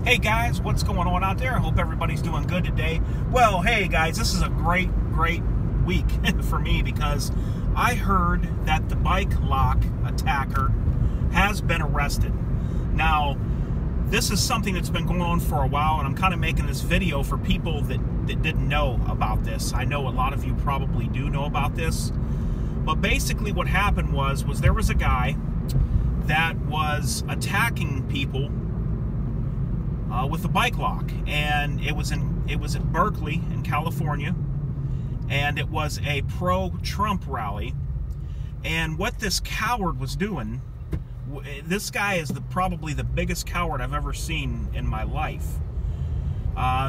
Hey guys, what's going on out there? I hope everybody's doing good today. Well, hey guys, this is a great week for me because I heard that the bike lock attacker has been arrested. Now, this is something that's been going on for a while, and I'm kind of making this video for people that didn't know about this. I know a lot of you probably do know about this, but basically what happened was there was a guy that was attacking people with a bike lock, and it was at Berkeley in California, and it was a pro-Trump rally. And what this coward was doing, this guy is probably the biggest coward I've ever seen in my life.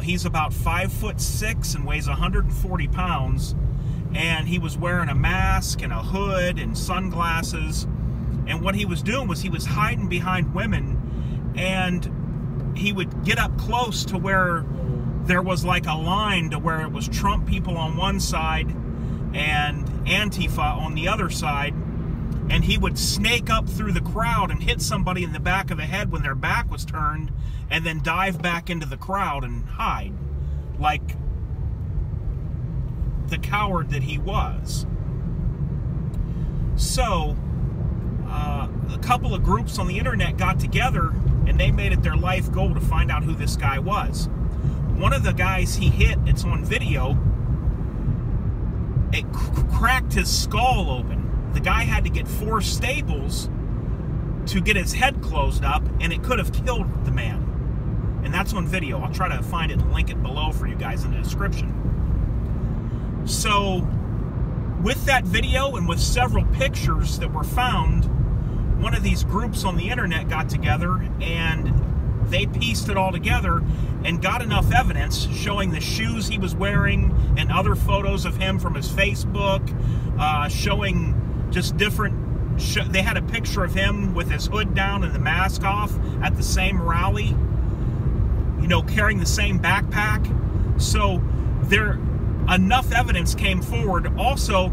He's about 5'6" and weighs 140 pounds, and he was wearing a mask and a hood and sunglasses. And what he was doing was he was hiding behind women, and he would get up close to where there was like a line to where it was Trump people on one side and Antifa on the other side, and he would snake up through the crowd and hit somebody in the back of the head when their back was turned, and then dive back into the crowd and hide like the coward that he was. So a couple of groups on the internet got together, and they made it their life goal to find out who this guy was. One of the guys he hit, it's on video, it cracked his skull open. The guy had to get 4 staples to get his head closed up, and it could have killed the man. And that's on video. I'll try to find it and link it below for you guys in the description. So, with that video and with several pictures that were found, one of these groups on the internet got together and they pieced it all together and got enough evidence showing the shoes he was wearing and other photos of him from his Facebook, showing just different, they had a picture of him with his hood down and the mask off at the same rally, you know, carrying the same backpack. So there, enough evidence came forward. Also,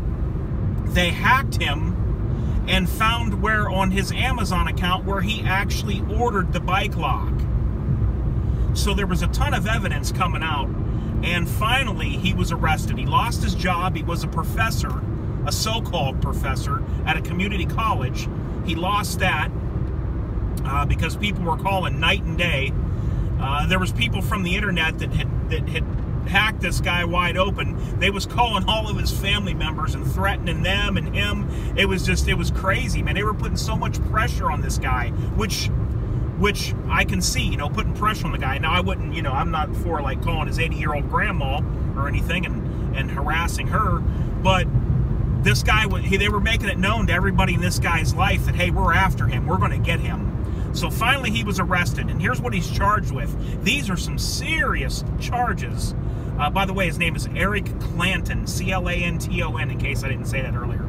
they hacked him and found where on his Amazon account where he actually ordered the bike lock. So there was a ton of evidence coming out, and finally he was arrested. He lost his job. He was a professor, a so-called professor at a community college. He lost that because people were calling night and day. There was people from the internet that had hacked this guy wide open. They was calling all of his family members and threatening them and him. It was crazy, man. They were putting so much pressure on this guy, which I can see, you know, putting pressure on the guy. Now, I wouldn't, you know, I'm not for like calling his 80-year-old grandma or anything and harassing her, but this guy, they were making it known to everybody in this guy's life that, hey, we're after him. We're going to get him. So finally he was arrested, and here's what he's charged with. These are some serious charges. By the way, his name is Eric Clanton, C-L-A-N-T-O-N, in case I didn't say that earlier.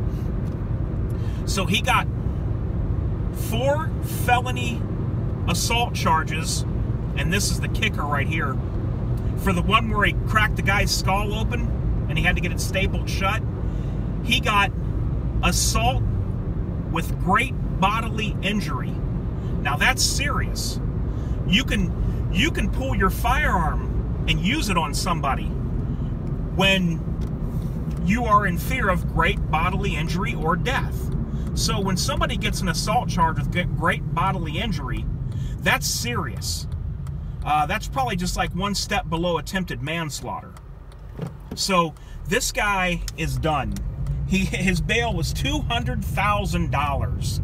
So he got 4 felony assault charges, and this is the kicker right here. For the one where he cracked the guy's skull open and he had to get it stapled shut, he got assault with great bodily injury. Now that's serious. You can pull your firearm and use it on somebody when you are in fear of great bodily injury or death. So when somebody gets an assault charge with great bodily injury, that's serious. That's probably just like one step below attempted manslaughter. So this guy is done. His bail was $200,000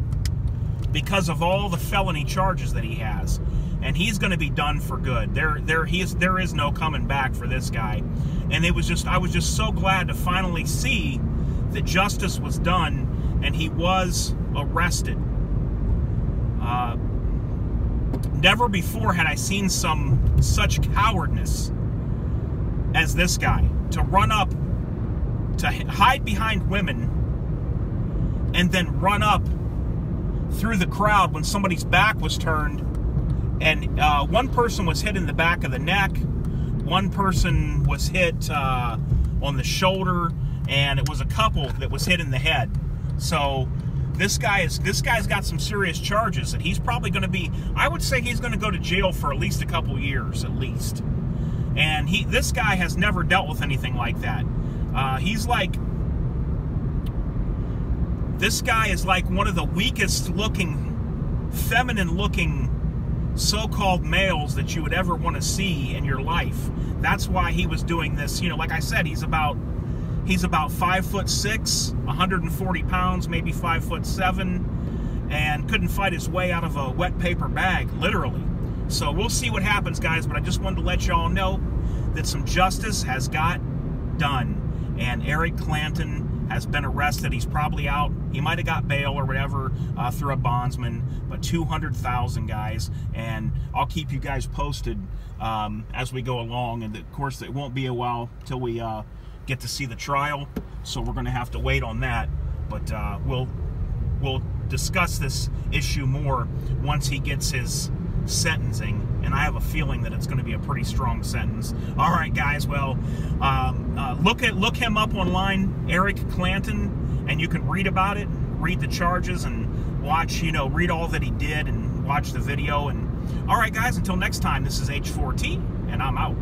because of all the felony charges that he has. And he's going to be done for good. There is no coming back for this guy. And I was just so glad to finally see that justice was done and he was arrested. Never before had I seen such cowardness as this guy, to run up, to hide behind women, and then run up through the crowd when somebody's back was turned. And one person was hit in the back of the neck, one person was hit on the shoulder, and it was a couple that was hit in the head. So This guy's got some serious charges, and he's probably going to be, I would say he's going to go to jail for at least a couple years, at least. And this guy has never dealt with anything like that. This guy is like one of the weakest looking, feminine looking so-called males that you would ever want to see in your life. That's why he was doing this. You know, like I said, he's about 5'6", 140 pounds, maybe 5'7", and couldn't fight his way out of a wet paper bag, literally. So we'll see what happens, guys, but I just wanted to let y'all know that some justice has got done, and Eric Clanton has been arrested. He's probably out. He might have got bail or whatever through a bondsman, but $200,000, guys, and I'll keep you guys posted as we go along, and of course it won't be a while till we get to see the trial, so we're going to have to wait on that, but we'll discuss this issue more once he gets his sentencing, and I have a feeling that it's going to be a pretty strong sentence. All right, guys, well, look him up online, Eric Clanton, and you can read about it, read the charges, and watch, you know, read all that he did, and watch the video. And all right, guys, until next time, this is H4T, and I'm out.